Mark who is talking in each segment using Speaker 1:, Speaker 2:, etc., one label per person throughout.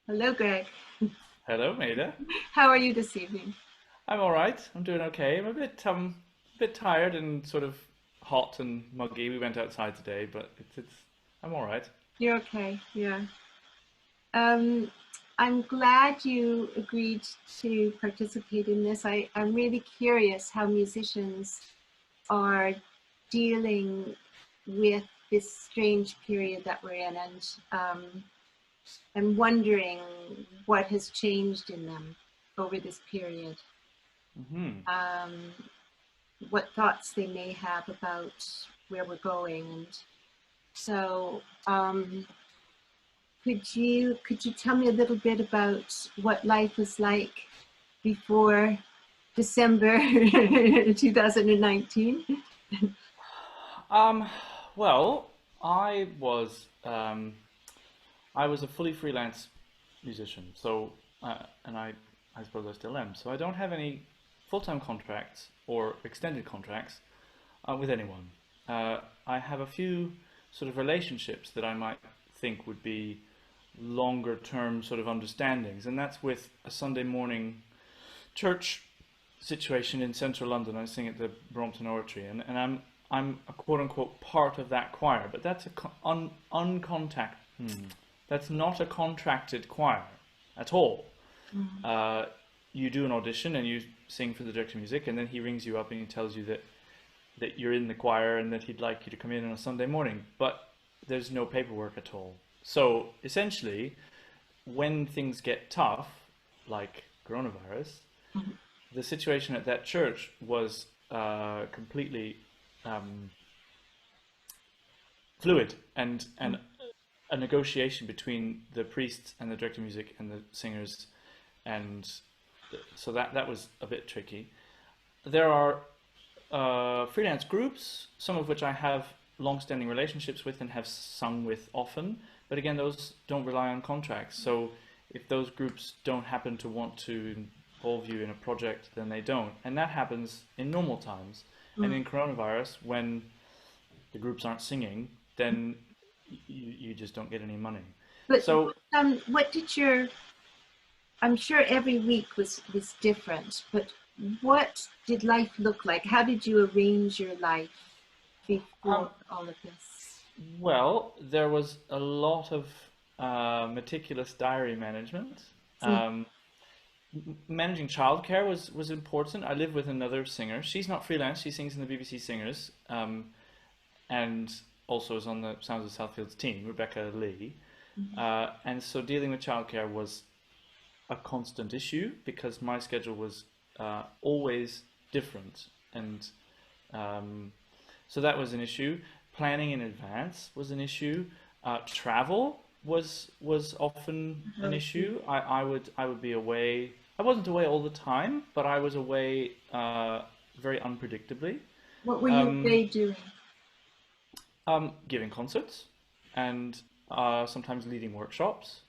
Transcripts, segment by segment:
Speaker 1: Hello, Greg.
Speaker 2: Hello, Mayda.
Speaker 1: How are you this evening?
Speaker 2: I'm all right. I'm doing okay. I'm a bit tired and sort of hot and muggy. We went outside today, but it's I'm all right.
Speaker 1: You're okay, yeah. Um, I'm glad you agreed to participate in this. I'm really curious how musicians are dealing with this strange period that we're in, and I'm wondering what has changed in them over this period.
Speaker 2: Hmm.
Speaker 1: Um, what thoughts they may have about where we're going, and so. Could you tell me a little bit about what life was like before December 2019?
Speaker 2: Um. Well, I was I was a fully freelance musician, so and I suppose I still am. So I don't have any full-time contracts or extended contracts with anyone. I have a few sort of relationships that I might think would be longer term sort of understandings, and that's with a Sunday morning church situation in central London. I sing at the Brompton Oratory, and I'm a quote unquote part of that choir, but that's uncontact. That's not a contracted choir at all.
Speaker 1: Mm.
Speaker 2: Uh, you do an audition and you sing for the director of music, and then he rings you up and he tells you that you're in the choir and that he'd like you to come in on a Sunday morning, but there's no paperwork at all. So essentially, when things get tough, like coronavirus, the situation at that church was completely um, fluid and a negotiation between the priests and the director of music and the singers, and so that was a bit tricky. There are freelance groups, some of which I have long-standing relationships with and have sung with often. But again, those don't rely on contracts. So if those groups don't happen to want to involve you in a project, then they don't. And that happens in normal times. And
Speaker 1: Mm.
Speaker 2: in coronavirus, when the groups aren't singing, then you just don't get any money.
Speaker 1: But
Speaker 2: So
Speaker 1: what did your? I'm sure every week was different, but what did life look like? How did you arrange your life
Speaker 2: um,
Speaker 1: before all of this?
Speaker 2: well, there was a lot of meticulous diary management.
Speaker 1: Mm.
Speaker 2: Um, Managing childcare was important. I live with another singer. She's not freelance. She sings in the BBC Singers, and also is on the Sounds of Southfields team, Rebecca Lee. And so dealing with childcare was a constant issue because my schedule was always different, and um, so that was an issue. Planning in advance was an issue. Travel was often an issue. I would be away. I wasn't away all the time, but I was away very unpredictably.
Speaker 1: What were you
Speaker 2: Um,
Speaker 1: they doing?
Speaker 2: Giving concerts and sometimes leading workshops.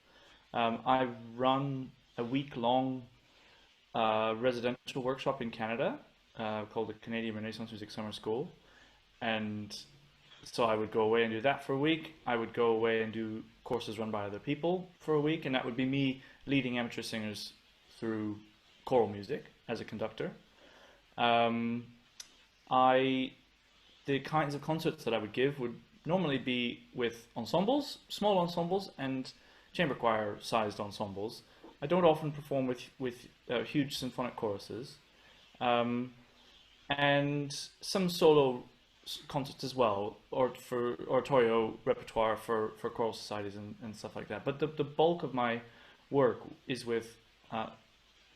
Speaker 2: I run a week-long residential workshop in Canada called the Canadian Renaissance Music Summer School, and so I would go away and do that for a week. I would go away and do courses run by other people for a week, and that would be me leading amateur singers through choral music as a conductor. Um, I the kinds of concerts that I would give would normally be with ensembles, small ensembles, and chamber choir sized ensembles. I don't often perform with huge symphonic choruses, um, and some solo concerts as well, or for oratorio repertoire for choral societies and stuff like that. But the bulk of my work is with uh,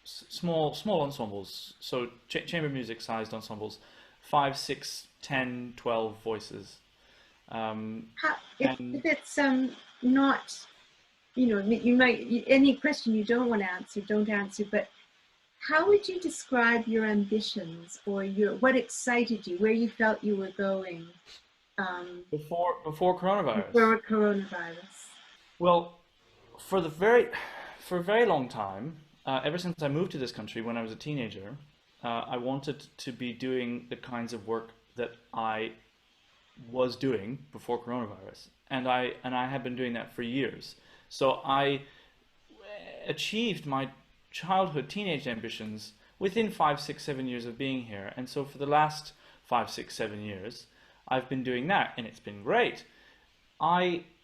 Speaker 2: small ensembles, so chamber music sized ensembles, 5, 6, 10, 12 voices,
Speaker 1: How, if
Speaker 2: and
Speaker 1: it's not, you might, any question you don't want to answer, don't answer, but how would you describe your ambitions or your what excited you, where you felt you were going um,
Speaker 2: before coronavirus.
Speaker 1: before coronavirus?
Speaker 2: Well, for the for a very long time, ever since I moved to this country when I was a teenager, I wanted to be doing the kinds of work that I was doing before coronavirus, and I had been doing that for years. So I achieved my childhood, teenage ambitions within 5, 6, 7 years of being here. And so for the last 5, 6, 7 years, I've been doing that, and it's been great.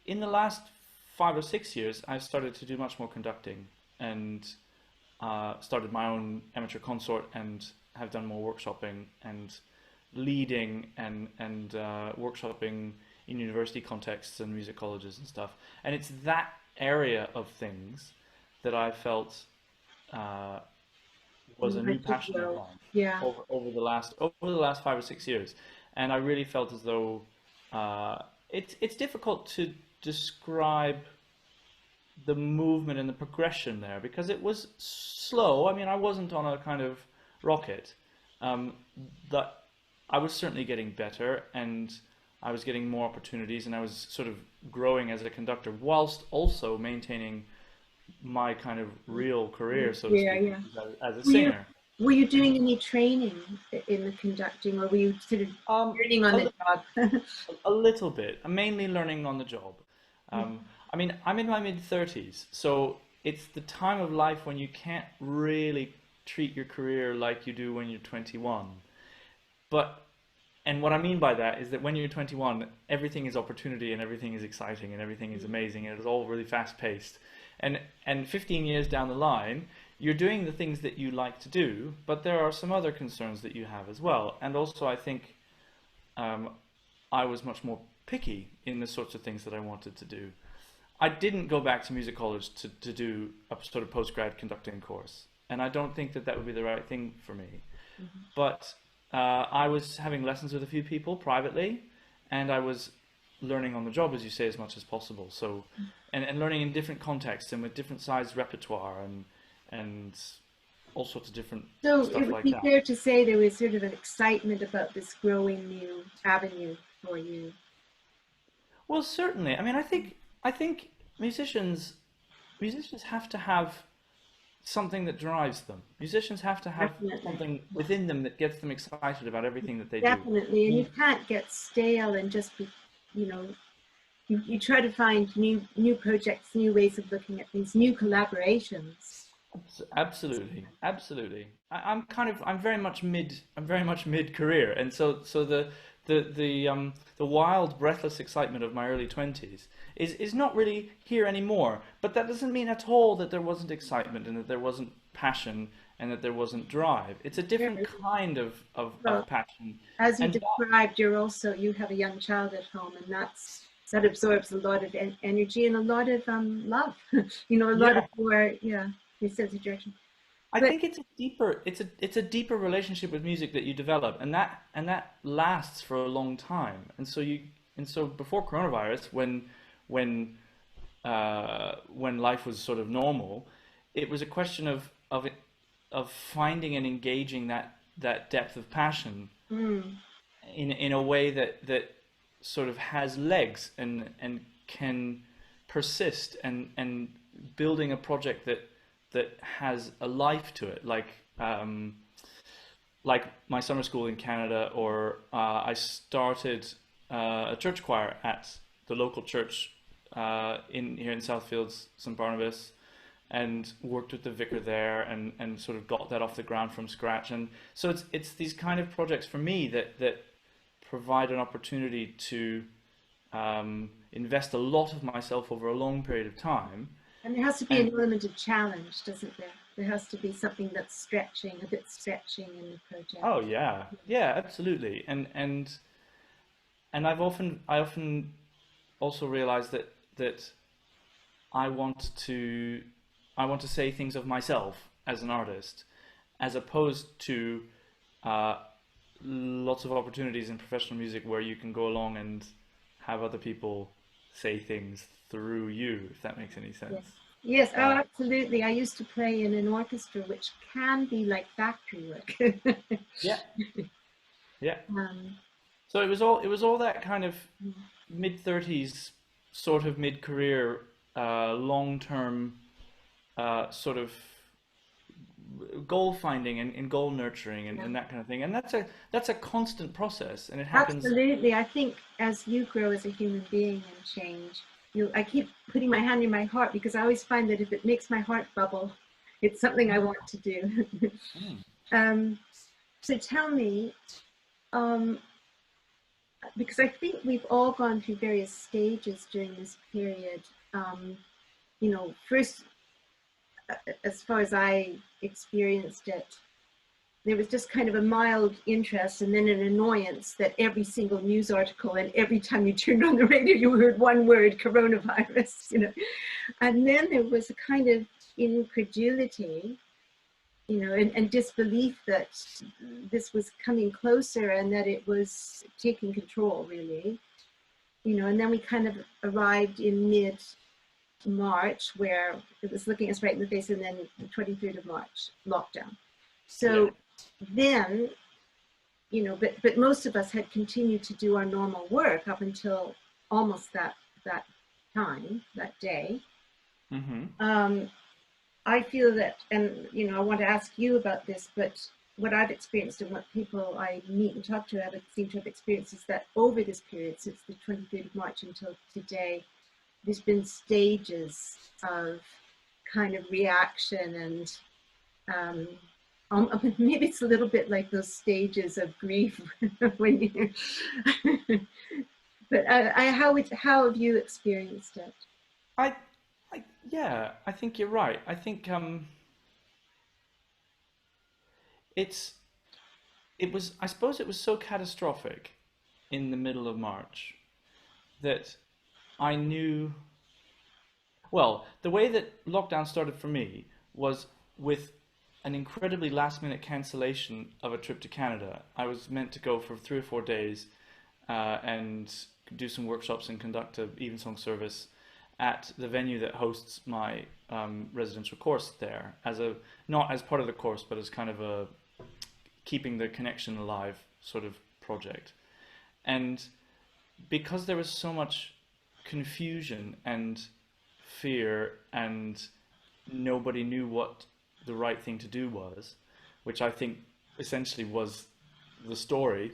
Speaker 2: In the last 5 or 6 years, I've started to do much more conducting, and started my own amateur consort, and have done more workshopping and leading, and workshopping in university contexts and music colleges and stuff. And it's that area of things that I felt uh, was
Speaker 1: You
Speaker 2: a new
Speaker 1: want to
Speaker 2: passion of
Speaker 1: grow.
Speaker 2: mine
Speaker 1: Yeah.
Speaker 2: over the last 5 or 6 years. And I really felt as though it's difficult to describe the movement and the progression there, because it was slow. I mean, I wasn't on a kind of rocket. Um, that I was certainly getting better, and I was getting more opportunities, and I was sort of growing as a conductor whilst also maintaining my kind of real career, so to
Speaker 1: Yeah,
Speaker 2: speak,
Speaker 1: yeah.
Speaker 2: as a
Speaker 1: Were you
Speaker 2: singer.
Speaker 1: were you doing any training in the conducting, or were you sort of
Speaker 2: Um,
Speaker 1: learning on
Speaker 2: a,
Speaker 1: the
Speaker 2: li-
Speaker 1: job?
Speaker 2: a little bit. I'm mainly learning on the job. I mean, I'm in my mid-30s, so it's the time of life when you can't really treat your career like you do when you're 21. But and what I mean by that is that when you're 21, everything is opportunity, and everything is exciting, and everything is amazing, and it's all really fast paced. And 15 years down the line, you're doing the things that you like to do, but there are some other concerns that you have as well. And also, I think um, I was much more picky in the sorts of things that I wanted to do. I didn't go back to music college to do a sort of postgrad conducting course, and I don't think that that would be the right thing for me. But I was having lessons with a few people privately, and I was learning on the job, as you say, as much as possible. So, and learning in different contexts and with different sized repertoire, and all sorts of different
Speaker 1: So it
Speaker 2: stuff
Speaker 1: would
Speaker 2: like
Speaker 1: be
Speaker 2: that.
Speaker 1: fair to say there was sort of an excitement about this growing new avenue for you.
Speaker 2: Well, certainly. I mean, I think musicians have to have something that drives them. Musicians have to have
Speaker 1: Definitely.
Speaker 2: something within them that gets them excited about everything that they do.
Speaker 1: Definitely. And you
Speaker 2: Mm.
Speaker 1: can't get stale and just be, you know, you try to find new projects, new ways of looking at things, new collaborations.
Speaker 2: Absolutely, absolutely. I'm very much mid-career, and so the wild, breathless excitement of my early 20s is not really here anymore. But that doesn't mean at all that there wasn't excitement, and that there wasn't passion, and that there wasn't drive. It's a
Speaker 1: Yeah.
Speaker 2: different kind
Speaker 1: Well,
Speaker 2: of passion,
Speaker 1: as you
Speaker 2: and
Speaker 1: described, you have a young child at home, and that absorbs a lot of energy and a lot of love. A lot of
Speaker 2: yeah,
Speaker 1: your sense of direction.
Speaker 2: I
Speaker 1: But
Speaker 2: think it's a deeper relationship with music that you develop, and that lasts for a long time. And so before coronavirus, when when life was sort of normal, it was a question of finding and engaging that depth of passion
Speaker 1: mm,
Speaker 2: in a way that sort of has legs, and can persist, and building a project that has a life to it, like my summer school in Canada, or I started a church choir at the local church in here in Southfields, St Barnabas, and worked with the vicar there, and sort of got that off the ground from scratch. And so it's these kind of projects for me that provide an opportunity to invest a lot of myself over a long period of time.
Speaker 1: and there has to be
Speaker 2: And
Speaker 1: an element of challenge, doesn't there? There has to be something that's stretching, a bit stretching in the project.
Speaker 2: oh yeah, yeah, absolutely. And I often also realize that I want to I want to say things of myself as an artist, as opposed to uh, lots of opportunities in professional music where you can go along and have other people say things through you, if that makes any
Speaker 1: Yes.
Speaker 2: sense.
Speaker 1: Yes, oh,
Speaker 2: Uh,
Speaker 1: absolutely. I used to play in an orchestra, which can be like factory work.
Speaker 2: yeah, yeah.
Speaker 1: um,
Speaker 2: So it was all that kind of mid-30s, sort of mid-career, long-term sort of goal finding, and goal nurturing, and,
Speaker 1: yeah.
Speaker 2: and that kind of thing. And that's a constant process, and it happens.
Speaker 1: Absolutely. I think as you grow as a human being and change, I keep putting my hand in my heart because I always find that if it makes my heart bubble, it's something I want to do.
Speaker 2: Mm.
Speaker 1: So tell me, um, because I think we've all gone through various stages during this period. First, as far as I experienced it, there was just kind of a mild interest and then an annoyance that every single news article and every time you turned on the radio, you heard one word, coronavirus. And then there was a kind of incredulity, and disbelief that this was coming closer and that it was taking control, really. And then we kind of arrived in mid-March where it was looking us right in the face, and then the 23rd of March, lockdown.
Speaker 2: Yeah.
Speaker 1: So then, but most of us had continued to do our normal work up until almost that time, that day.
Speaker 2: Mm-hmm.
Speaker 1: I feel that, and I want to ask you about this, but what I've experienced and what people I meet and talk to seem to have experienced is that over this period, since the 23rd of March until today, there's been stages of kind of reaction and maybe it's a little bit like those stages of grief when you but how have you experienced it?
Speaker 2: I, yeah, I think you're right. I think it's I suppose it was so catastrophic in the middle of March that I knew, well, the way that lockdown started for me was with an incredibly last minute cancellation of a trip to Canada. I was meant to go for 3 or 4 days and do some workshops and conduct a evensong service at the venue that hosts my residential course there, not as part of the course, but as kind of a keeping the connection alive sort of project. And because there was so much confusion and fear and nobody knew what the right thing to do was, which I think essentially was the story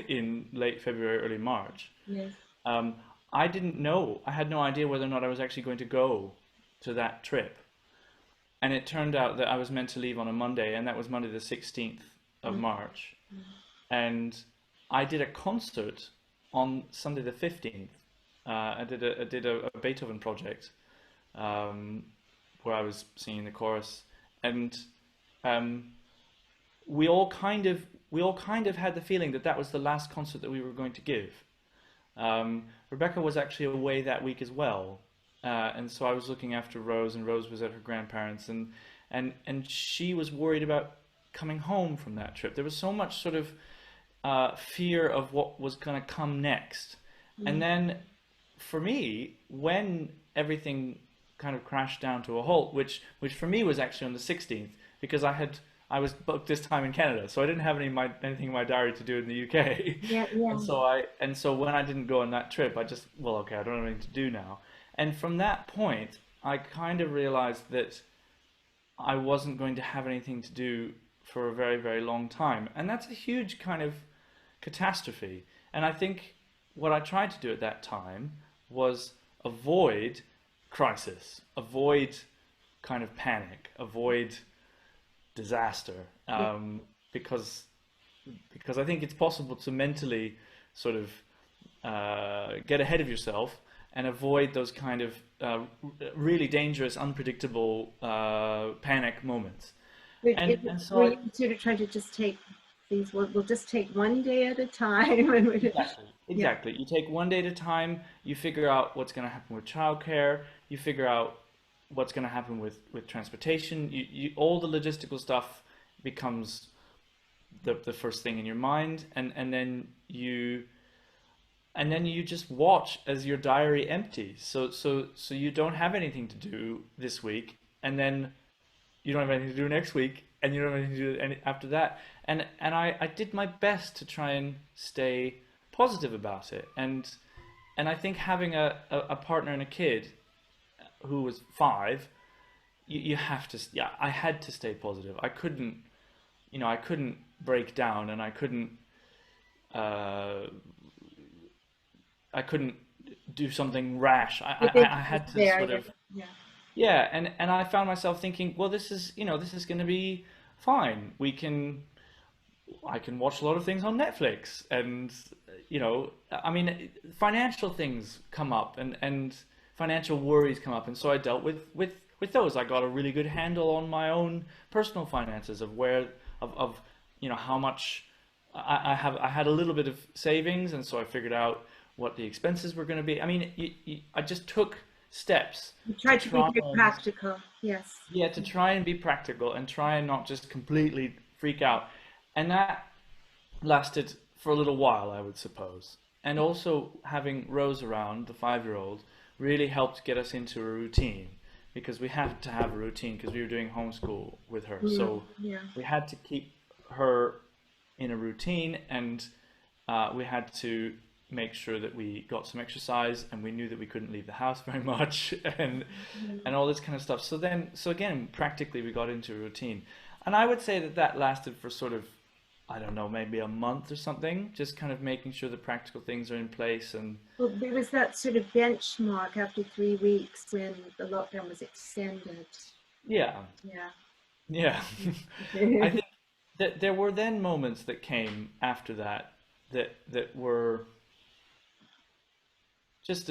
Speaker 2: in late February, early March.
Speaker 1: Yes.
Speaker 2: Um, I didn't know. I had no idea whether or not I was actually going to go to that trip. And it turned out that I was meant to leave on a Monday, and that was Monday the 16th of March. And I did a concert on Sunday the 15th. I did a Beethoven project where I was singing the chorus, and we all kind of had the feeling that that was the last concert that we were going to give. Rebecca was actually away that week as well, and so I was looking after Rose, and Rose was at her grandparents, and she was worried about coming home from that trip. There was so much sort of fear of what was going to come next, and then for me, when everything kind of crashed down to a halt, which for me was actually on the 16th, because I was booked this time in Canada, so I didn't have anything in my diary to do in the UK.
Speaker 1: Yeah, yeah.
Speaker 2: And so when I didn't go on that trip, I just, well, okay, I don't have anything to do now. And from that point, I kind of realized that I wasn't going to have anything to do for a very, very long time. And that's a huge kind of catastrophe. And I think what I tried to do at that time was avoid crisis, avoid kind of panic, avoid disaster, because I think it's possible to mentally sort of get ahead of yourself and avoid those kind of really dangerous, unpredictable panic moments. And so
Speaker 1: Were you sort of trying to just take things? We'll just take one day at a time, and
Speaker 2: exactly,
Speaker 1: yeah,
Speaker 2: exactly. You take one day at a time. You figure out what's going to happen with childcare. You figure out what's going to happen with transportation. All the logistical stuff becomes the first thing in your mind, and then you just watch as your diary empties. So you don't have anything to do this week, and then you don't have anything to do next week, and you don't have anything to do after that. And I did my best to try and stay positive about it. And I think having a partner and a kid who was 5, you have to, yeah, I had to stay positive. I couldn't break down, and I couldn't do something rash.
Speaker 1: You think
Speaker 2: I
Speaker 1: it's
Speaker 2: had to
Speaker 1: there,
Speaker 2: sort
Speaker 1: yeah.
Speaker 2: of,
Speaker 1: Yeah.
Speaker 2: yeah, and I found myself thinking, well, this is, this is going to be fine. I can watch a lot of things on Netflix, and I mean, financial things come up, and financial worries come up, and so I dealt with those. I got a really good handle on my own personal finances of where of how much I had a little bit of savings, and so I figured out what the expenses were going to be. I mean, I just took steps
Speaker 1: You
Speaker 2: to
Speaker 1: try to be
Speaker 2: try
Speaker 1: very
Speaker 2: and
Speaker 1: practical. Yes.
Speaker 2: yeah, to try and be practical and try and not just completely freak out. And that lasted for a little while, I would suppose. And also having Rose around, the 5-year-old, really helped get us into a routine because we had to have a routine because we were doing homeschool with her.
Speaker 1: Mm,
Speaker 2: So
Speaker 1: yeah.
Speaker 2: we had to keep her in a routine, and we had to make sure that we got some exercise, and we knew that we couldn't leave the house very much, and all this kind of stuff. So again, practically we got into a routine, and I would say that that lasted for sort of, I don't know, maybe a month or something, just kind of making sure the practical things are in place. And
Speaker 1: Well, there was that sort of benchmark after 3 weeks when the lockdown was extended.
Speaker 2: yeah,
Speaker 1: Yeah.
Speaker 2: yeah. I think that there were then moments that came after that that were just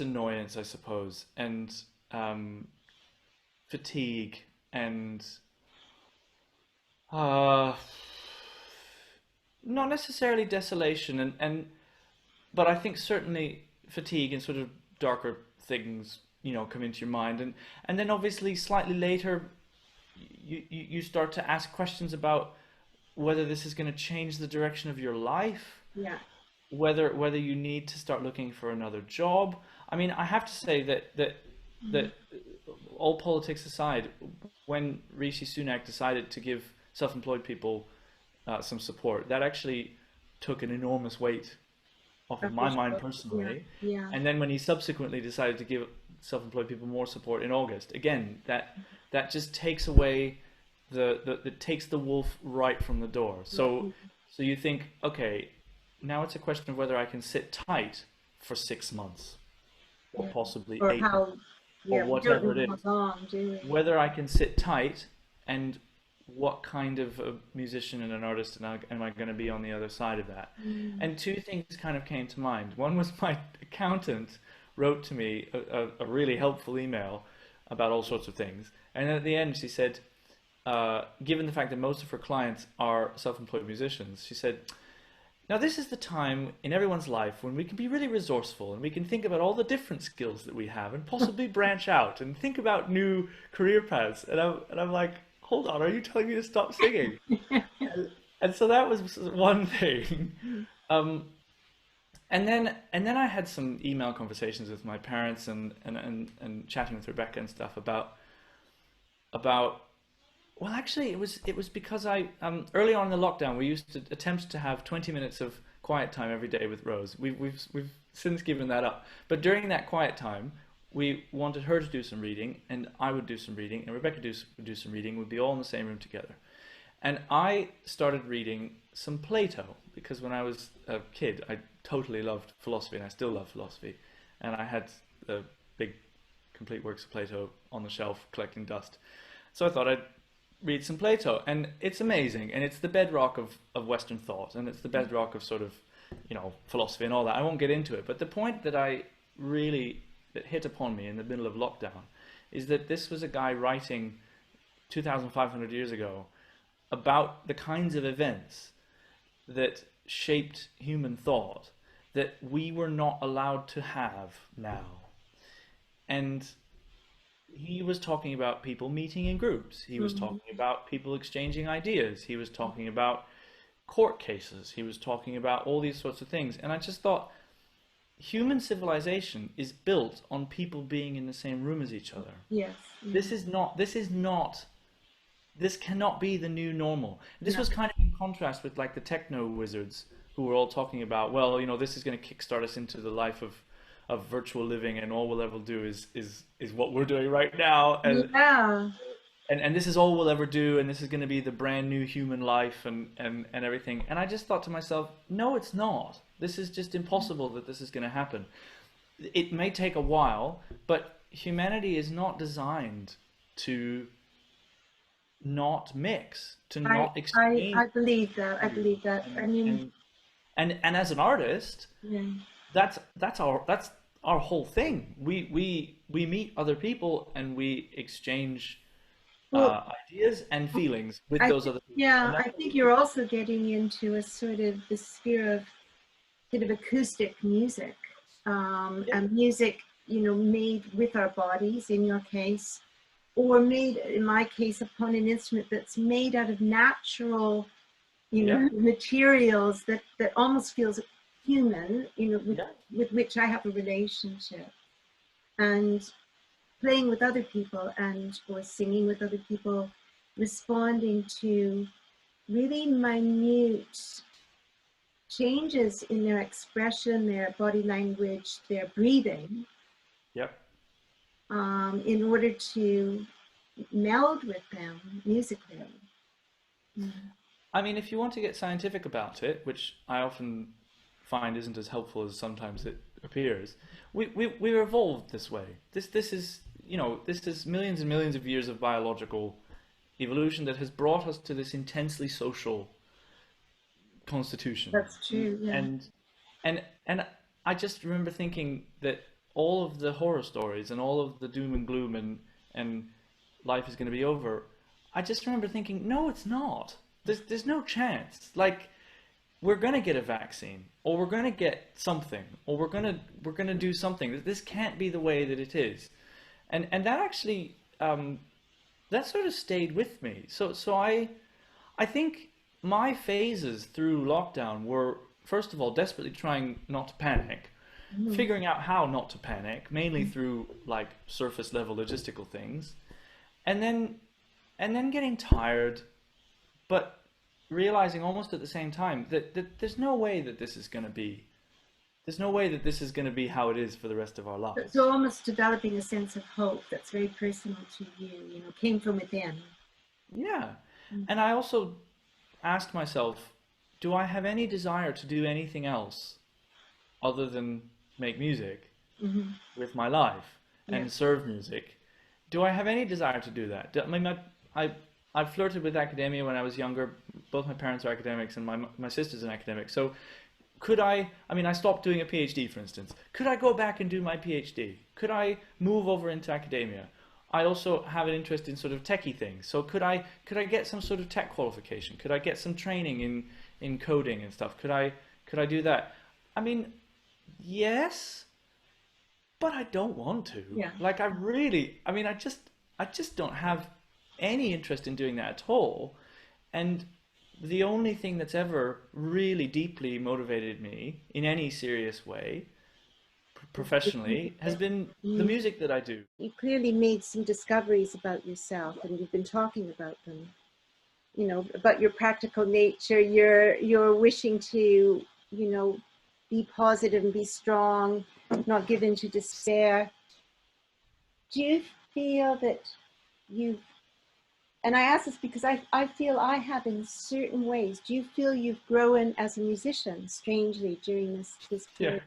Speaker 2: annoyance, I suppose, and um, fatigue, and uh, not necessarily desolation, and but I think certainly fatigue and sort of darker things, come into your mind, and then obviously slightly later, you start to ask questions about whether this is going to change the direction of your life,
Speaker 1: Yeah.
Speaker 2: whether you need to start looking for another job. I mean, I have to say that all politics aside, when Rishi Sunak decided to give self-employed people some support, that actually took an enormous weight off of
Speaker 1: Off your
Speaker 2: my mind
Speaker 1: shoulders. Yeah.
Speaker 2: personally.
Speaker 1: Yeah.
Speaker 2: And then when he subsequently decided to give self-employed people more support in August, again, that just takes away that takes the wolf right from the door. So you think, okay, now it's a question of whether I can sit tight for 6 months or
Speaker 1: Yeah.
Speaker 2: possibly
Speaker 1: Or
Speaker 2: 8 months
Speaker 1: how,
Speaker 2: or
Speaker 1: yeah, we don't
Speaker 2: whatever
Speaker 1: know
Speaker 2: it
Speaker 1: how
Speaker 2: is.
Speaker 1: long, do we?
Speaker 2: Whether I can sit tight, and what kind of a musician and an artist am I going to be on the other side of that?
Speaker 1: Mm.
Speaker 2: And two things kind of came to mind. One was my accountant wrote to me a really helpful email about all sorts of things. And at the end, she said, given the fact that most of her clients are self-employed musicians, she said, now this is the time in everyone's life when we can be really resourceful and we can think about all the different skills that we have and possibly branch out and think about new career paths. And I'm like, hold on, are you telling me to stop singing? And so that was one thing. Um, and then I had some email conversations with my parents, and chatting with Rebecca and stuff about well, actually, it was because I early on in the lockdown we used to attempt to have 20 minutes of quiet time every day with Rose. We've since given that up. But during that quiet time, we wanted her to do some reading, and I would do some reading, and Rebecca would do some reading. We'd be all in the same room together. And I started reading some Plato because when I was a kid, I totally loved philosophy, and I still love philosophy. And I had the big complete works of Plato on the shelf collecting dust. So I thought I'd read some Plato, and it's amazing, and it's the bedrock of Western thought, and it's the bedrock of sort of, philosophy and all that. I won't get into it, but the point that hit upon me in the middle of lockdown is that this was a guy writing 2,500 years ago about the kinds of events that shaped human thought that we were not allowed to have now. And he was talking about people meeting in groups. He was
Speaker 1: Mhm.
Speaker 2: talking about people exchanging ideas. He was talking about court cases. He was talking about all these sorts of things. And I just thought, human civilization is built on people being in the same room as each other.
Speaker 1: Yes.
Speaker 2: This cannot be the new normal. This
Speaker 1: No.
Speaker 2: was kind of in contrast with like the techno wizards who were all talking about, well, this is going to kickstart us into the life of virtual living, and all we'll ever do is what we're doing right now,
Speaker 1: Yeah.
Speaker 2: and this is all we'll ever do, and this is going to be the brand new human life, and everything. And I just thought to myself, no, it's not. This is just impossible that this is going to happen. it may take a while, but humanity is not designed to not mix, to
Speaker 1: I,
Speaker 2: not exchange.
Speaker 1: I believe that. I believe that. I
Speaker 2: And
Speaker 1: mean,
Speaker 2: and and as an artist,
Speaker 1: yeah.
Speaker 2: that's our whole thing. We meet other people and we exchange
Speaker 1: Well,
Speaker 2: ideas and feelings with
Speaker 1: I
Speaker 2: those
Speaker 1: think,
Speaker 2: other people,
Speaker 1: yeah,
Speaker 2: and that's
Speaker 1: I
Speaker 2: what we
Speaker 1: think
Speaker 2: do.
Speaker 1: you're also getting into a sort of the sphere of sort of acoustic music,
Speaker 2: Yeah,
Speaker 1: and music, made with our bodies in your case, or made in my case upon an instrument that's made out of natural,
Speaker 2: yeah,
Speaker 1: materials that almost feels human,
Speaker 2: yeah,
Speaker 1: with which I have a relationship. And playing with other people and or singing with other people, responding to really minute changes in their expression, their body language, their breathing,
Speaker 2: yep.
Speaker 1: in order to meld with them musically. Mm.
Speaker 2: I mean, if you want to get scientific about it, which I often find isn't as helpful as sometimes it appears, we're evolved this way. This is, this is millions and millions of years of biological evolution that has brought us to this intensely social constitution.
Speaker 1: That's true, yeah.
Speaker 2: And and I just remember thinking that all of the horror stories and all of the doom and gloom and life is going to be over. I just remember thinking, no, it's not. There's no chance. Like we're going to get a vaccine or we're going to get something or we're going to do something. This can't be the way that it is. And that actually that sort of stayed with me. So I think my phases through lockdown were, first of all, desperately trying not to panic,
Speaker 1: Mm.
Speaker 2: figuring out how not to panic, mainly through like surface level logistical things, and then getting tired, but realizing almost at the same time that there's no way that this is going to be, there's no way that this is going to be how it is for the rest of our lives.
Speaker 1: So almost developing a sense of hope that's very personal to you, came from within.
Speaker 2: Yeah.
Speaker 1: Mm.
Speaker 2: And I also asked myself, do I have any desire to do anything else other than make music
Speaker 1: Hmm.
Speaker 2: with my life
Speaker 1: Yeah.
Speaker 2: and serve music? Do I have any desire to do that? I mean, I, I flirted with academia when I was younger. Both my parents are academics and my sister's an academic. So could I mean, I stopped doing a PhD, for instance. Could I go back and do my PhD? Could I move over into academia? I also have an interest in sort of techie things. So could I get some sort of tech qualification? Could I get some training in coding and stuff? Could I do that? I mean, yes, but I don't want to.
Speaker 1: Yeah.
Speaker 2: Like I mean, I just don't have any interest in doing that at all. And the only thing that's ever really deeply motivated me in any serious way professionally has been the
Speaker 1: Mm.
Speaker 2: music that I do.
Speaker 1: You clearly made some discoveries about yourself, and you've been talking about them. About your practical nature, your wishing to, be positive and be strong, not give in to despair. Do you feel that you've, and I ask this because I feel I have in certain ways, do you feel you've grown as a musician strangely during this
Speaker 2: Yeah,
Speaker 1: period?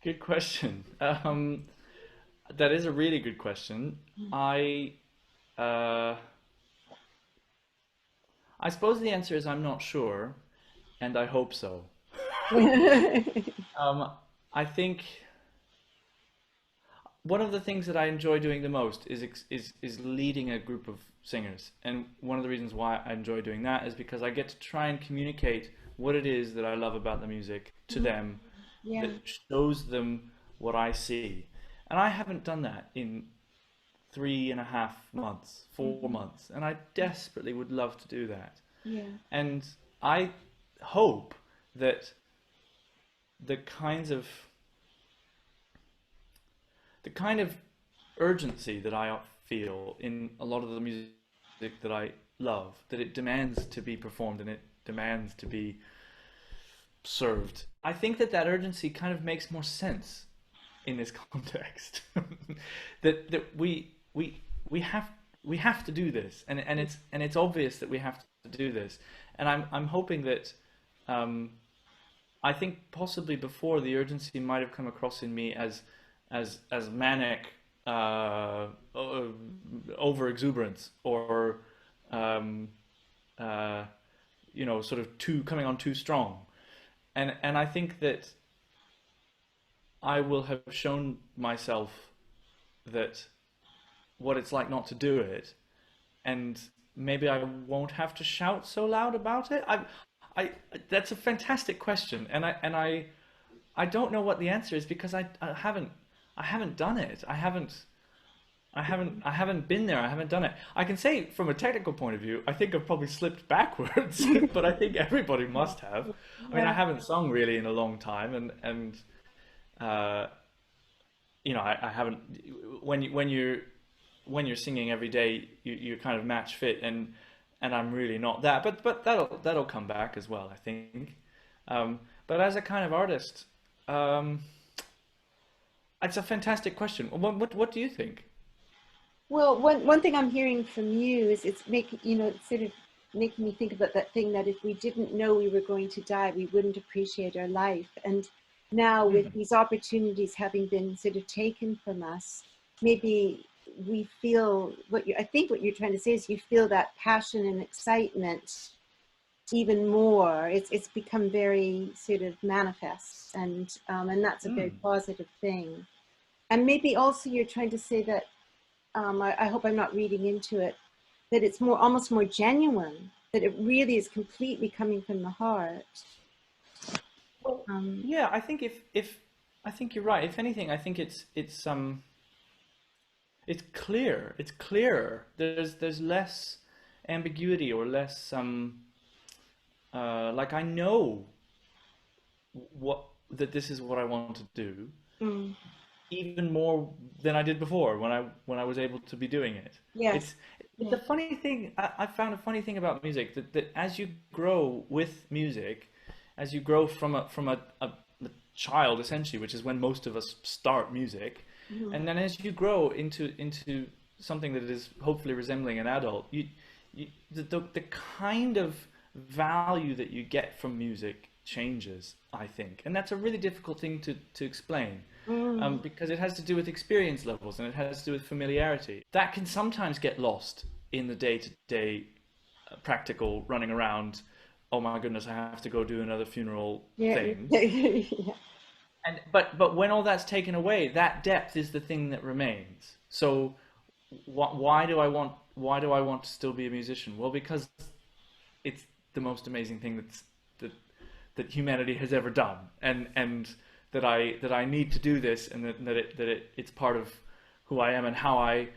Speaker 2: good question. That is a really good question. Uh, I suppose the answer is I'm not sure, and I hope so. Um, I think one of the things that I enjoy doing the most is leading a group of singers, and one of the reasons why I enjoy doing that is because I get to try and communicate what it is that I love about the music to them,
Speaker 1: Yeah.
Speaker 2: that shows them what I see, and I haven't done that in 3.5 months, 4 months, and I desperately would love to do that,
Speaker 1: Yeah.
Speaker 2: and I hope that the kinds of the kind of urgency that I feel in a lot of the music that I love, that it demands to be performed and it demands to be served. I think that that urgency kind of makes more sense in this context. That we have we have to do this, and it's obvious that we have to do this, and I'm hoping that I think possibly before the urgency might have come across in me as as manic over exuberance or um, uh, sort of too coming on too strong. And I think that I will have shown myself that what it's like not to do it, and maybe I won't have to shout so loud about it. I that's a fantastic question, and I don't know what the answer is because I haven't done it. I haven't been there. I haven't done it. I can say from a technical point of view, I think I've probably slipped backwards, but I think everybody must have. I mean, I
Speaker 1: Yeah.
Speaker 2: haven't sung really in a long time, and uh, I haven't. When you're singing every day, you're kind of match fit, and I'm really not that. But that'll come back as well, I think. But as a kind of artist, um, it's a fantastic question. What do you think?
Speaker 1: Well, one thing I'm hearing from you is it's making, it's sort of making me think about that thing that if we didn't know we were going to die, we wouldn't appreciate our life. And now with
Speaker 2: Hmm.
Speaker 1: these opportunities having been sort of taken from us, maybe we feel I think what you're trying to say is you feel that passion and excitement even more. It's become very sort of manifest, and that's a very
Speaker 2: Mm.
Speaker 1: positive thing. And maybe also you're trying to say that I hope I'm not reading into it, that it's more almost more genuine, that it really is completely coming from the heart.
Speaker 2: Well,
Speaker 1: Um,
Speaker 2: yeah, I think if I think you're right. If anything, I think it's clear. It's clearer. There's less ambiguity or less like I know what that this is what I want to do
Speaker 1: mm,
Speaker 2: even more than I did before when I was able to be doing it.
Speaker 1: yes,
Speaker 2: It's it's
Speaker 1: yeah,
Speaker 2: a funny thing. I found a funny thing about music that as you grow with music, as you grow from a child essentially, which is when most of us start music,
Speaker 1: mhm,
Speaker 2: and then as you grow into something that is hopefully resembling an adult, the kind of value that you get from music changes, I think, and that's a really difficult thing to explain
Speaker 1: mm,
Speaker 2: because it has to do with experience levels and it has to do with familiarity. That can sometimes get lost in the day-to-day practical running around. Oh my goodness, I have to go do another funeral
Speaker 1: yeah,
Speaker 2: thing.
Speaker 1: yeah,
Speaker 2: And but when all that's taken away, that depth is the thing that remains. So why do I want to still be a musician? Well, because it's the most amazing thing that that humanity has ever done, and that I need to do this, and it's part of who I am and how I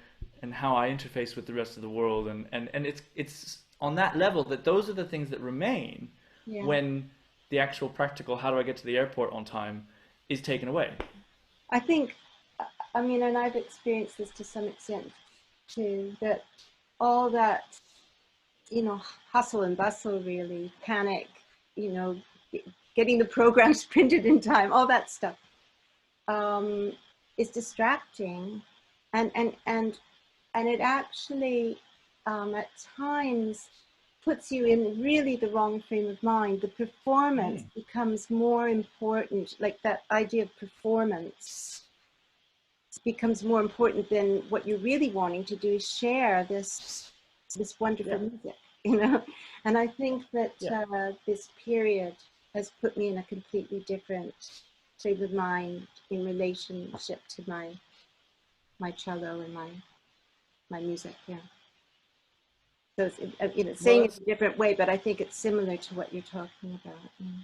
Speaker 2: interface with the rest of the world, and it's on that level that those are the things that remain
Speaker 1: yeah.
Speaker 2: when the actual practical how do I get to the airport on time is taken away.
Speaker 1: I think, I mean, and I've experienced this to some extent too, that all that, hustle and bustle, really, panic, you know, getting the programs printed in time, all that stuff, um, is distracting, and and and and it actually at times puts you in really the wrong frame of mind. The performance
Speaker 2: Mm.
Speaker 1: becomes more important, like that idea of performance becomes more important than what you're really wanting to do is share this wonderful
Speaker 2: Yeah,
Speaker 1: music, And I think that
Speaker 2: yeah.
Speaker 1: this period has put me in a completely different frame of mind in relationship to my cello and my music. Yeah. So it's
Speaker 2: Well,
Speaker 1: saying it
Speaker 2: that's
Speaker 1: a different way, but I think it's similar to what you're talking about. Mm.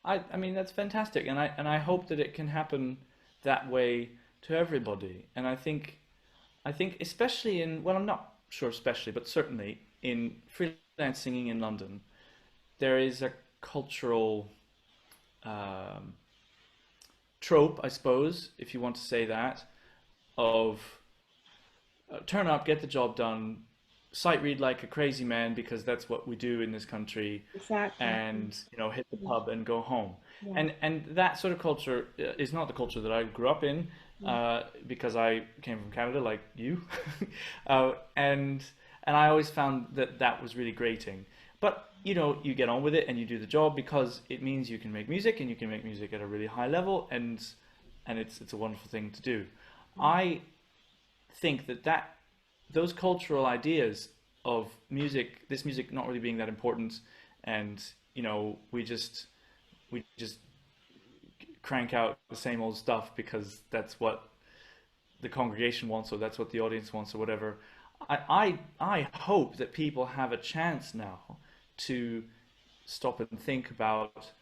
Speaker 2: I mean that's fantastic, and I hope that it can happen that way to everybody. And I think especially in well, I'm not sure especially, but certainly in freelance singing in London, there is a cultural um, trope, I suppose, if you want to say that, of turn up, get the job done, sight read like a crazy man because that's what we do in this country,
Speaker 1: Exactly.
Speaker 2: and hit the
Speaker 1: Yeah.
Speaker 2: pub and go home.
Speaker 1: Yeah.
Speaker 2: And that sort of culture is not the culture that I grew up in
Speaker 1: Yeah.
Speaker 2: because I came from Canada like you, and I always found that that was really grating. But you get on with it and you do the job because it means you can make music and you can make music at a really high level, and it's a wonderful thing to do. I think that those cultural ideas of music, this music not really being that important, and we just crank out the same old stuff because that's what the congregation wants or that's what the audience wants or whatever. I hope that people have a chance now to stop and think about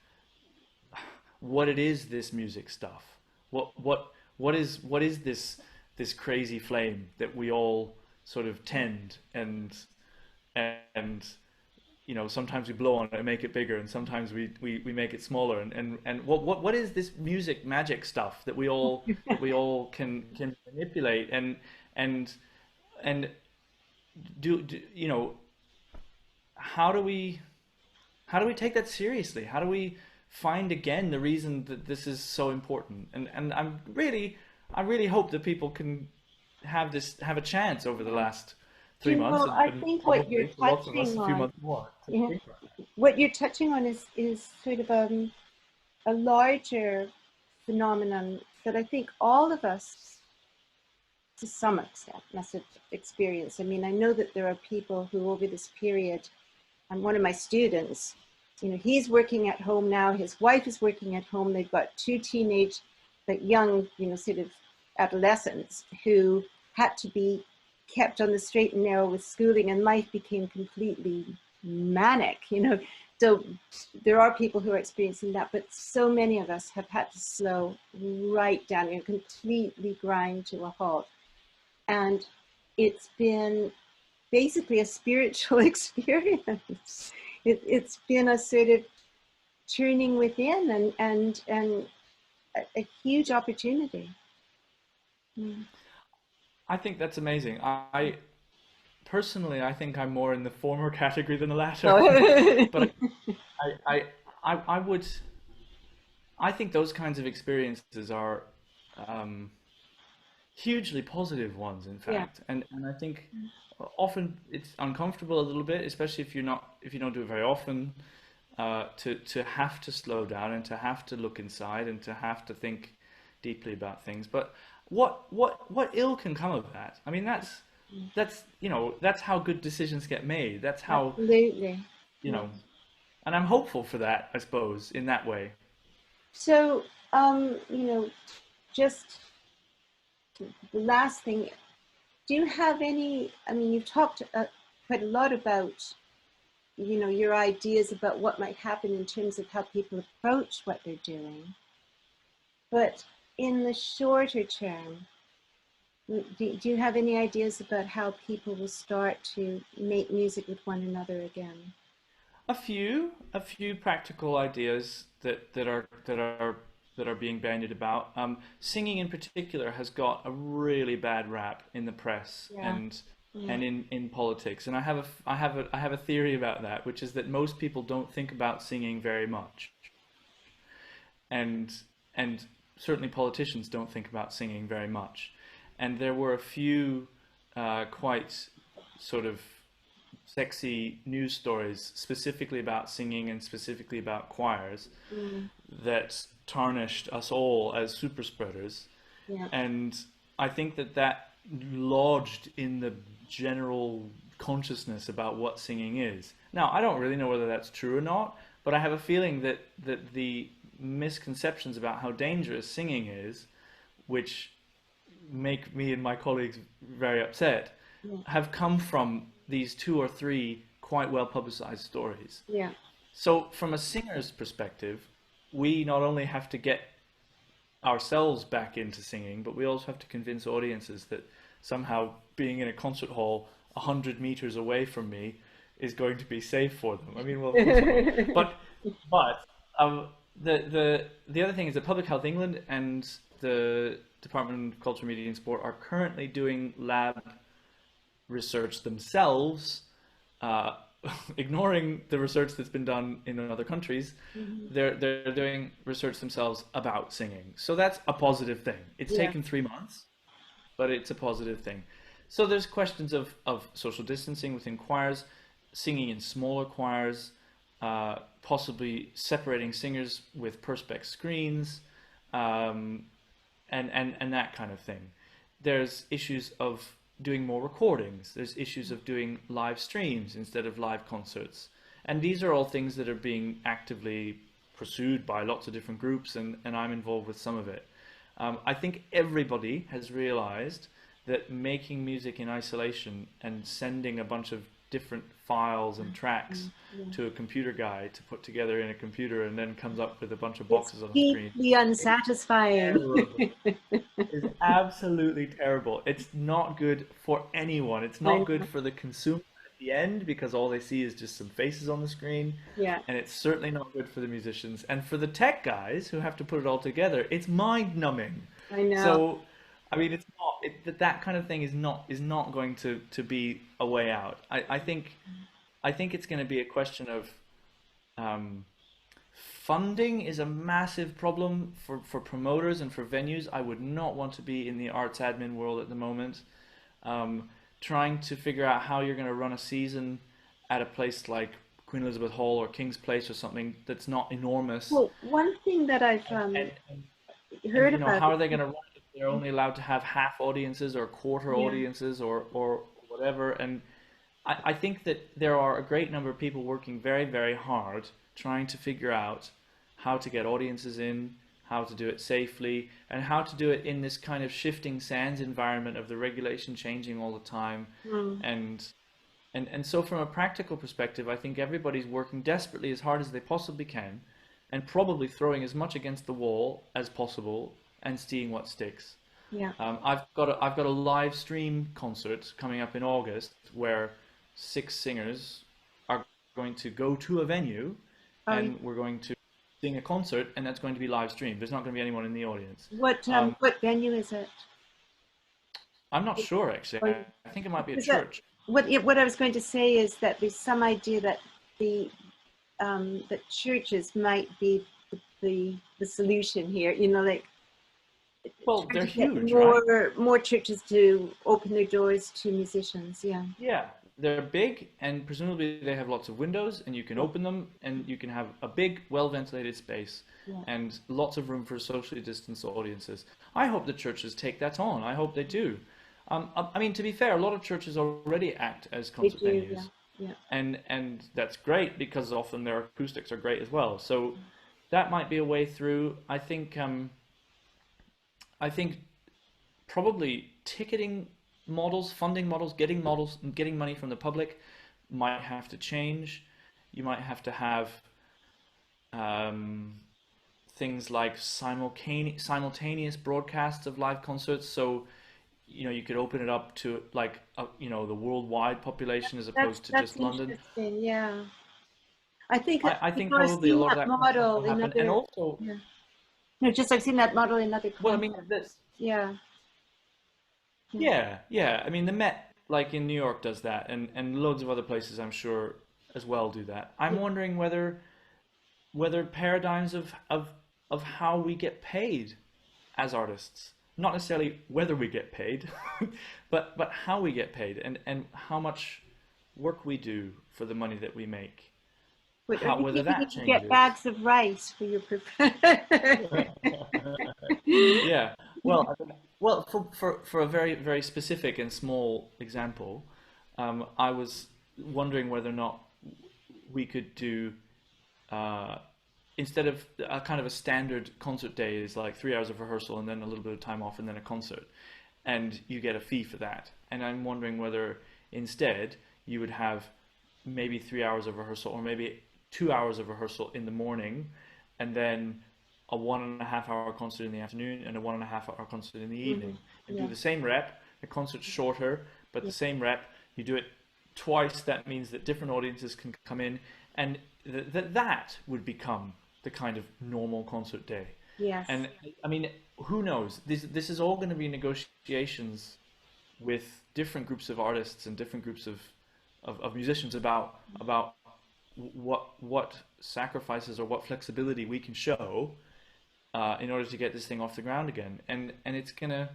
Speaker 2: what it is, this music stuff. What is this crazy flame that we all sort of tend, and sometimes we blow on it and make it bigger, and sometimes we make it smaller, and what is this music magic stuff that we all can manipulate, and and do how do we take that seriously? How do we find again the reason that this is so important? And I really hope that people can have a chance over the last 3 months,
Speaker 1: I
Speaker 2: and
Speaker 1: think what you're
Speaker 2: probably for lots of us
Speaker 1: touching
Speaker 2: a few
Speaker 1: on,
Speaker 2: months more to
Speaker 1: yeah,
Speaker 2: think about it.
Speaker 1: what you're touching on is sort of a larger phenomenon that I think all of us, to some extent, must have experienced. I mean, I know that there are people who, over this period, and one of my students, he's working at home now. His wife is working at home. They've got two teenage, but young, sort of adolescents who had to be kept on the straight and narrow with schooling, and life became completely manic. So there are people who are experiencing that, but so many of us have had to slow right down, completely grind to a halt. And it's been basically a spiritual experience. It's been a sort of turning within, and a huge opportunity. Mm.
Speaker 2: I think that's amazing. I personally, I think I'm more in the former category than the latter,
Speaker 1: Oh.
Speaker 2: but I, I would, I think those kinds of experiences are um, hugely positive ones, in
Speaker 1: Yeah,
Speaker 2: fact, and I think often it's uncomfortable a little bit, especially if you don't do it very often, to have to slow down and to have to look inside and to have to think deeply about things. But what ill can come of that? I mean, that's how good decisions get made. That's how,
Speaker 1: absolutely.
Speaker 2: you
Speaker 1: Yeah.
Speaker 2: know, and I'm hopeful for that, I suppose, in that way.
Speaker 1: So, just the last thing, do you have any, I mean, you've talked quite a lot about, your ideas about what might happen in terms of how people approach what they're doing. But in the shorter term, do you have any ideas about how people will start to make music with one another again?
Speaker 2: A few practical ideas that are being bandied about. Singing in particular has got a really bad rap in the press
Speaker 1: Yeah,
Speaker 2: and
Speaker 1: yeah,
Speaker 2: in politics, and I have a theory about that, which is that most people don't think about singing very much, and and certainly politicians don't think about singing very much, and there were a few quite sort of sexy news stories specifically about singing and specifically about choirs
Speaker 1: mm,
Speaker 2: that tarnished us all as super spreaders.
Speaker 1: yeah,
Speaker 2: And I think that lodged in the general consciousness about what singing is. Now, I don't really know whether that's true or not, but I have a feeling that the misconceptions about how dangerous singing is, which make me and my colleagues very upset,
Speaker 1: yeah,
Speaker 2: have come from these two or three quite well publicized stories.
Speaker 1: yeah,
Speaker 2: So, from a singer's perspective, we not only have to get ourselves back into singing, but we also have to convince audiences that somehow being in a concert hall 100 meters away from me is going to be safe for them. I mean, well, of course it will. But the other thing is that Public Health England and the Department of Culture, Media and Sport are currently doing lab research themselves, uh, ignoring the research that's been done in other countries.
Speaker 1: mhm,
Speaker 2: They're doing research themselves about singing, so that's a positive thing. It's
Speaker 1: yeah,
Speaker 2: taken 3 months, but it's a positive thing. So there's questions of social distancing within choirs, singing in smaller choirs, possibly separating singers with perspex screens, um, and that kind of thing. There's issues of doing more recordings. There's issues of doing live streams instead of live concerts. And these are all things that are being actively pursued by lots of different groups, and I'm involved with some of it. I think everybody has realized that making music in isolation and sending a bunch of different files and tracks
Speaker 1: Yeah.
Speaker 2: to a computer guy to put together in a computer and then comes up with a bunch of
Speaker 1: It's
Speaker 2: boxes on a screen,
Speaker 1: deeply unsatisfying.
Speaker 2: terrible. Is absolutely terrible. It's not good for anyone. It's
Speaker 1: I
Speaker 2: not good
Speaker 1: know.
Speaker 2: for the consumer at the end because all they see is just some faces on the screen.
Speaker 1: Yeah,
Speaker 2: And it's certainly not good for the musicians. And for the tech guys who have to put it all together, it's mind numbing.
Speaker 1: I know.
Speaker 2: So, I mean, it's not that kind of thing is not going to be a way out. I think it's going to be a question of um, funding is a massive problem for promoters and for venues. I would not want to be in the arts admin world at the moment. Um, Trying to figure out how you're going to run a season at a place like Queen Elizabeth Hall or King's Place or something that's not enormous.
Speaker 1: Well, one thing that I've
Speaker 2: And,
Speaker 1: heard
Speaker 2: you know,
Speaker 1: about
Speaker 2: how
Speaker 1: it.
Speaker 2: are they going to run it if they're only allowed to have half audiences or quarter
Speaker 1: Yeah,
Speaker 2: audiences or whatever? And I think that there are a great number of people working very, very hard trying to figure out how to get audiences in, how to do it safely, and how to do it in this kind of shifting sands environment of the regulation changing all the time.
Speaker 1: mm,
Speaker 2: And and so from a practical perspective, I think everybody's working desperately as hard as they possibly can, and probably throwing as much against the wall as possible and seeing what sticks.
Speaker 1: yeah.
Speaker 2: I've got a live stream concert coming up in August where 6 singers are going to go to a venue
Speaker 1: Oh, yeah.
Speaker 2: and we're going to sing a concert and that's going to be live streamed. There's not going to be anyone in the audience. Um,
Speaker 1: What venue is it?
Speaker 2: I'm not sure actually.
Speaker 1: Or
Speaker 2: I think it might be a
Speaker 1: is that
Speaker 2: church.
Speaker 1: what I was going to say is that there's some idea that the that churches might be the solution here. You know, like
Speaker 2: Well,
Speaker 1: trying
Speaker 2: they're
Speaker 1: to get
Speaker 2: huge, right?
Speaker 1: more churches to open their doors to musicians. Yeah,
Speaker 2: Yeah, they're big and presumably they have lots of windows and you can
Speaker 1: yeah,
Speaker 2: open them and you can have a big, well-ventilated space
Speaker 1: yeah.
Speaker 2: and lots of room for socially distanced audiences. I hope the churches take that on. I hope they do. I mean, to be fair, a lot of churches already act as
Speaker 1: They
Speaker 2: concert
Speaker 1: do. Yeah,
Speaker 2: venues,
Speaker 1: yeah.
Speaker 2: and that's great because often their acoustics are great as well. So that might be a way through. I think probably ticketing models, funding models, getting money from the public might have to change. You might have to have um, things like simultaneous broadcasts of live concerts. So, you know, you could open it up to like, you know, the worldwide population as opposed to
Speaker 1: That's
Speaker 2: just London.
Speaker 1: interesting. Yeah, I think
Speaker 2: I
Speaker 1: you
Speaker 2: think
Speaker 1: know, I've
Speaker 2: probably a
Speaker 1: seen
Speaker 2: lot of
Speaker 1: that
Speaker 2: that kind of stuff
Speaker 1: model
Speaker 2: will
Speaker 1: in
Speaker 2: happen. And
Speaker 1: other.
Speaker 2: also,
Speaker 1: Yeah, no, just I've seen that model in other
Speaker 2: well, I mean,
Speaker 1: contexts. Yeah, yeah.
Speaker 2: yeah. I mean, the Met, like in New York, does that, and loads of other places, I'm sure, as well do that. I'm
Speaker 1: Yeah.
Speaker 2: wondering whether paradigms of how we get paid as artists, not necessarily whether we get paid, but how we get paid and how much work we do for the money that we make,
Speaker 1: But are
Speaker 2: how
Speaker 1: you
Speaker 2: whether
Speaker 1: thinking
Speaker 2: that
Speaker 1: you could get
Speaker 2: changes.
Speaker 1: bags of rice for your
Speaker 2: Yeah. Well, I mean, well, for a very, very specific and small example, I was wondering whether or not we could do uh, instead of a kind of a standard concert day is like 3 hours of rehearsal and then a little bit of time off and then a concert, and you get a fee for that. And I'm wondering whether instead you would have maybe 3 hours of rehearsal or maybe 2 hours of rehearsal in the morning, and then a 1.5 hour concert in the afternoon and a 1.5 hour concert in the
Speaker 1: Mhm.
Speaker 2: evening, and do
Speaker 1: Yeah,
Speaker 2: the same rep. The concert's shorter, but
Speaker 1: yeah,
Speaker 2: the same rep. You do it twice. That means that different audiences can come in, and that would become the kind of normal concert day.
Speaker 1: yes.
Speaker 2: And I mean, who knows? This is all going to be negotiations with different groups of artists and different groups of musicians about what sacrifices or what flexibility we can show in order to get this thing off the ground again. And it's gonna,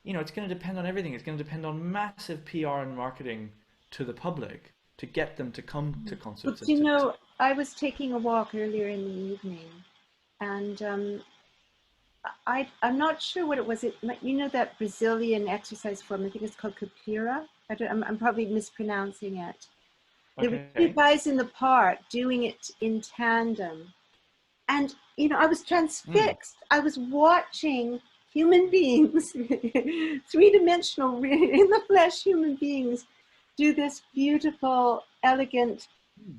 Speaker 2: you know, it's gonna depend on everything. It's gonna depend on massive PR and marketing to the public to get them to come to
Speaker 1: But
Speaker 2: concerts and
Speaker 1: you
Speaker 2: to
Speaker 1: know, I was taking a walk earlier in the evening, and, I'm not sure what it was. You know that Brazilian exercise form. I think it's called capoeira. I'm probably mispronouncing it. There were two
Speaker 2: Okay.
Speaker 1: guys in the park doing it in tandem, and I was
Speaker 2: Mm.
Speaker 1: transfixed. I was watching human beings, three-dimensional, in the flesh human beings, do this beautiful, elegant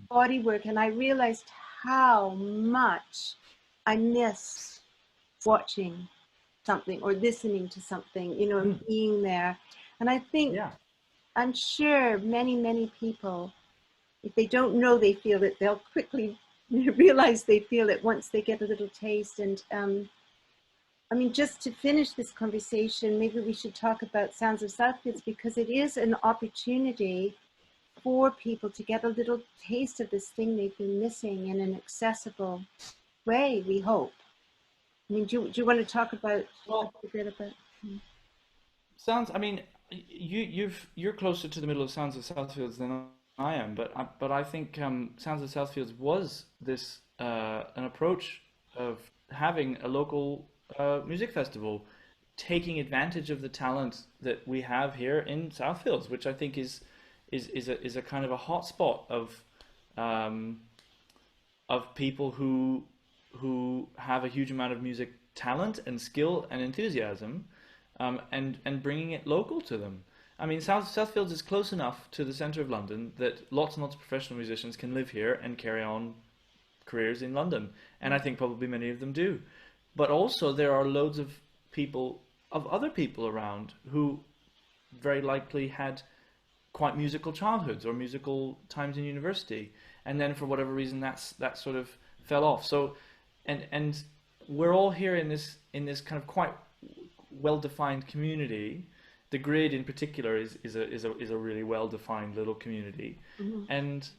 Speaker 1: body work, and I realized how much I miss watching something or listening to something, and
Speaker 2: Mm.
Speaker 1: being there. And I think,
Speaker 2: Yeah.
Speaker 1: I'm sure many people, if they don't know they feel it, they'll quickly realize they feel it once they get a little taste. And I mean, just to finish this conversation, maybe we should talk about Sounds of Southfields, because it is an opportunity for people to get a little taste of this thing they've been missing in an accessible way, we hope. I mean, do you want to talk about
Speaker 2: Well,
Speaker 1: a bit about?
Speaker 2: sounds. I mean, you're closer to the middle of Sounds of Southfields than I am, but I think Sounds of Southfields was this an approach of having a local music festival, taking advantage of the talent that we have here in Southfields, which I think is a kind of a hotspot um, of people who have a huge amount of music talent and skill and enthusiasm, and bringing it local to them. I mean, Southfields is close enough to the centre of London that lots and lots of professional musicians can live here and carry on careers in London, and I think probably many of them do. But also, there are loads of people, of other people around who very likely had quite musical childhoods or musical times in university, and then for whatever reason that sort of fell off. So, and we're all here in this kind of quite well defined community. The grid in particular is a really well defined little community,
Speaker 1: Mhm.
Speaker 2: and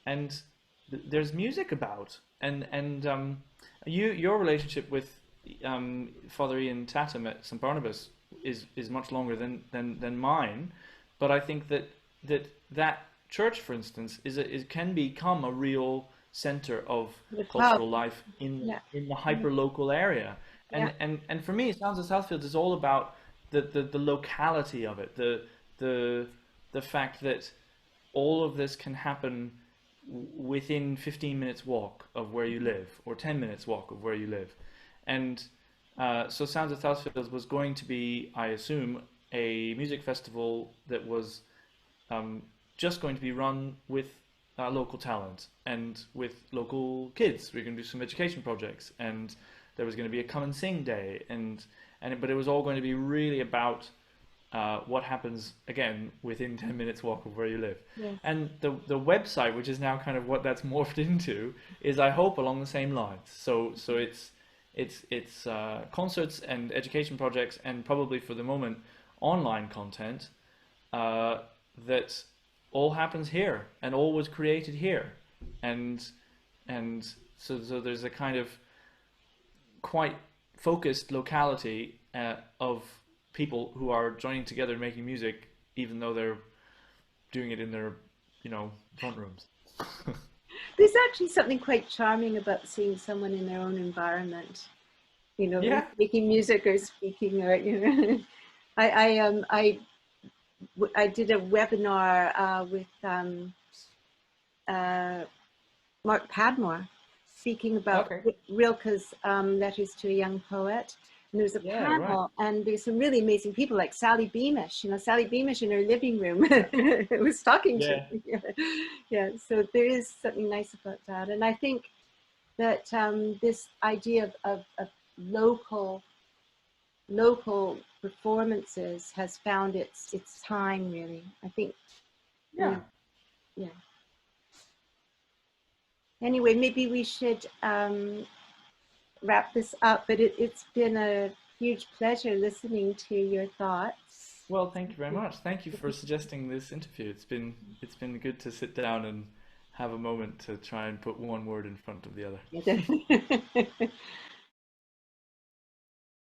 Speaker 2: and there's music about, and your relationship with Father Ian Tatham at St Barnabas is much longer than mine, but I think that church, for instance, can become a real center of
Speaker 1: The club.
Speaker 2: cultural life
Speaker 1: Yeah.
Speaker 2: in the
Speaker 1: Yeah.
Speaker 2: hyper local area.
Speaker 1: Yeah.
Speaker 2: And for me, Sounds of Southfields is all about the locality of it, the the fact that all of this can happen within 15 minutes walk of where you live, or 10 minutes walk of where you live. And so Sounds of Southfields was going to be, I assume, a music festival that was um, just going to be run with local talent and with local kids. We are going to do some education projects, and there was going to be a come and sing day, but it was all going to be really about what happens again within 10 minutes walk of where you live.
Speaker 1: Yes.
Speaker 2: And the website, which is now kind of what that's morphed into, is, I hope, along the same lines. So it's concerts and education projects, and probably for the moment online content uh, that all happens here and all was created here, and so there's a kind of quite focused locality of people who are joining together and making music, even though they're doing it in their front rooms.
Speaker 1: There's actually something quite charming about seeing someone in their own environment,
Speaker 2: Yeah.
Speaker 1: making music or speaking, or I did a webinar with uh, Mark Padmore, speaking about
Speaker 2: Okay.
Speaker 1: Rilke's Letters to a Young Poet. And there was a
Speaker 2: Yeah. Right.
Speaker 1: panel, and there's some really amazing people like Sally Beamish. Sally Beamish in her living room was talking to
Speaker 2: Yeah.
Speaker 1: me. Yeah, so there is something nice about that. And I think that this idea of local local performances has found its time, really. I think,
Speaker 2: Yeah.
Speaker 1: yeah. Anyway, maybe we should wrap this up, but it's been a huge pleasure listening to your thoughts.
Speaker 2: Well, thank you very much. Thank you for suggesting this interview. It's been good to sit down and have a moment to try and put one word in front of the other.